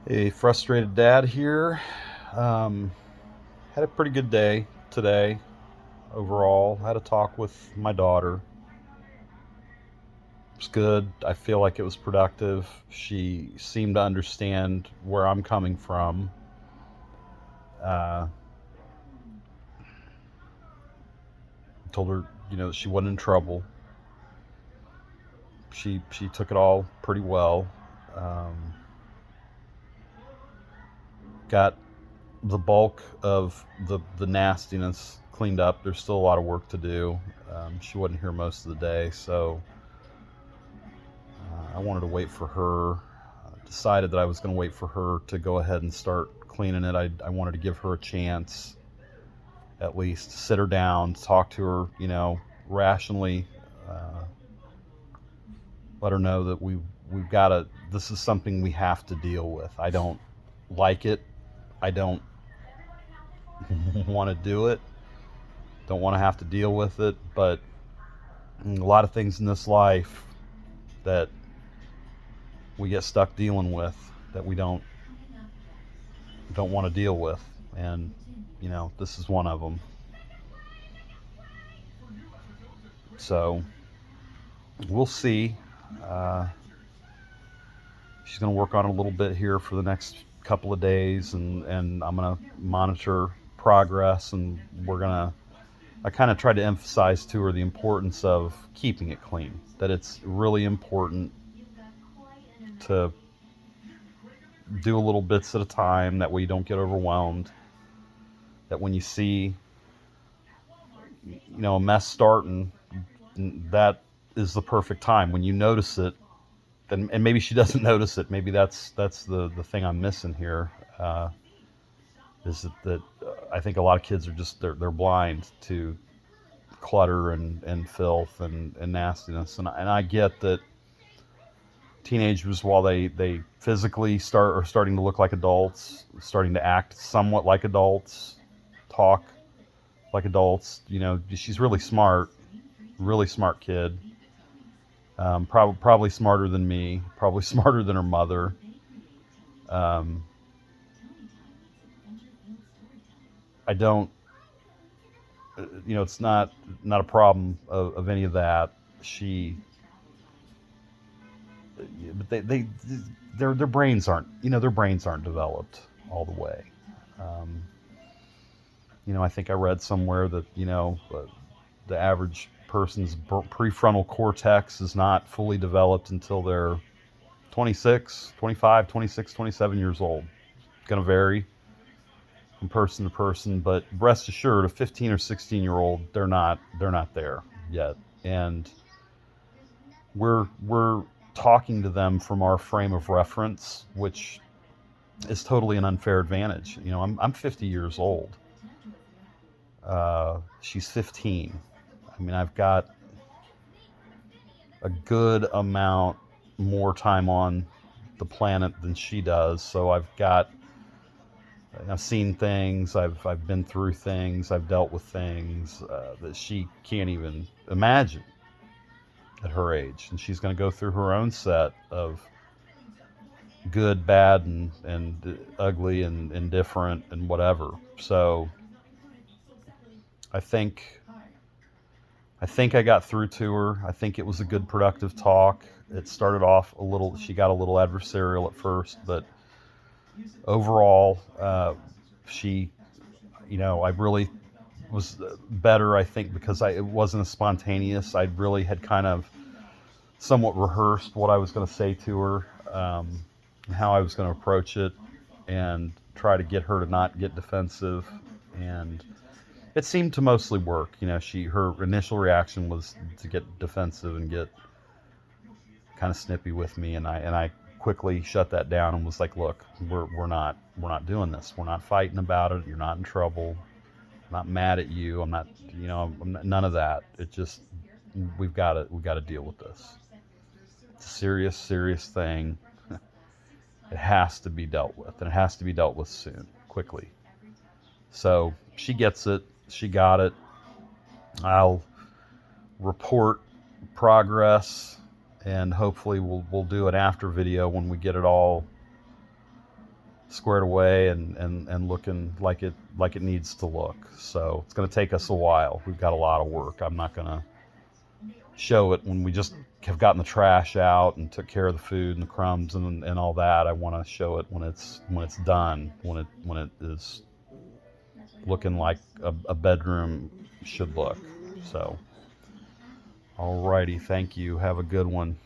Hey, frustrated dad here. Um, had a pretty good day today overall. Had a talk with my daughter. It was good. I feel like it was productive. She seemed to understand where I'm coming from. Uh, Told her, that she wasn't in trouble. She took it all pretty well. Um, got the bulk of the nastiness cleaned up. There's still a lot of work to do. She wasn't here most of the day, so I wanted to wait for her. Decided that I was going to wait for her to go ahead and start cleaning it. I wanted to give her a chance, at least sit her down, talk to her, rationally, uh, let her know that we've got to. This is something we have to deal with. I don't like it. I don't want to do it. Don't want to have to deal with it. But a lot of things in this life that we get stuck dealing with that we don't want to deal with, and this is one of them. So we'll see. uh, she's going to work on it a little bit here for the next couple of days, and I'm going to monitor progress, and we're going to I kind of tried to emphasize to her the importance of keeping it clean, that it's really important to do a little bits at a time, that way you don't get overwhelmed, that when you see a mess starting, that is the perfect time when you notice it. And maybe she doesn't notice it. Maybe that's the thing I'm missing here. Is that I think a lot of kids are just they're blind to clutter and filth and nastiness. And I get that teenagers, while they physically are starting to look like adults, starting to act somewhat like adults, talk like adults. She's really smart kid. Probably smarter than me. Probably smarter than her mother. Um, I don't. It's not a problem of any of that. She, but their brains aren't developed all the way. Um, I think I read somewhere that the average person's prefrontal cortex is not fully developed until they're 26, 25, 26, 27 years old. It's going to vary from person to person, but rest assured, a 15 or 16-year-old, they're not there yet, and we're talking to them from our frame of reference, which is totally an unfair advantage. I'm 50 years old. She's 15. I mean, I've got a good amount more time on the planet than she does, so I've seen things, I've been through things, I've dealt with things that she can't even imagine at her age, and she's going to go through her own set of good, bad, and ugly, and indifferent, and whatever. So I think I think I got through to her. I think it was a good, productive talk. It started off a little. She got a little adversarial at first, but overall, she, I really was better. I think because it wasn't as spontaneous. I really had kind of somewhat rehearsed what I was going to say to her, and how I was going to approach it, and try to get her to not get defensive. And it seemed to mostly work. Her initial reaction was to get defensive and get kind of snippy with me, and I quickly shut that down and was like, "Look, we're not doing this. We're not fighting about it. You're not in trouble. I'm not mad at you. I'm not, none of that. It just we've got to deal with this. It's a serious, serious thing. It has to be dealt with, and it has to be dealt with soon, quickly." So she gets it. She got it. I'll report progress, and hopefully we'll do an after video when we get it all squared away and looking like it needs to look. So it's going to take us a while. We've got a lot of work. I'm not going to show it when we just have gotten the trash out and took care of the food and the crumbs and all that. I want to show it when it's done, when it is looking like a bedroom should look. So, alrighty, thank you. Have a good one.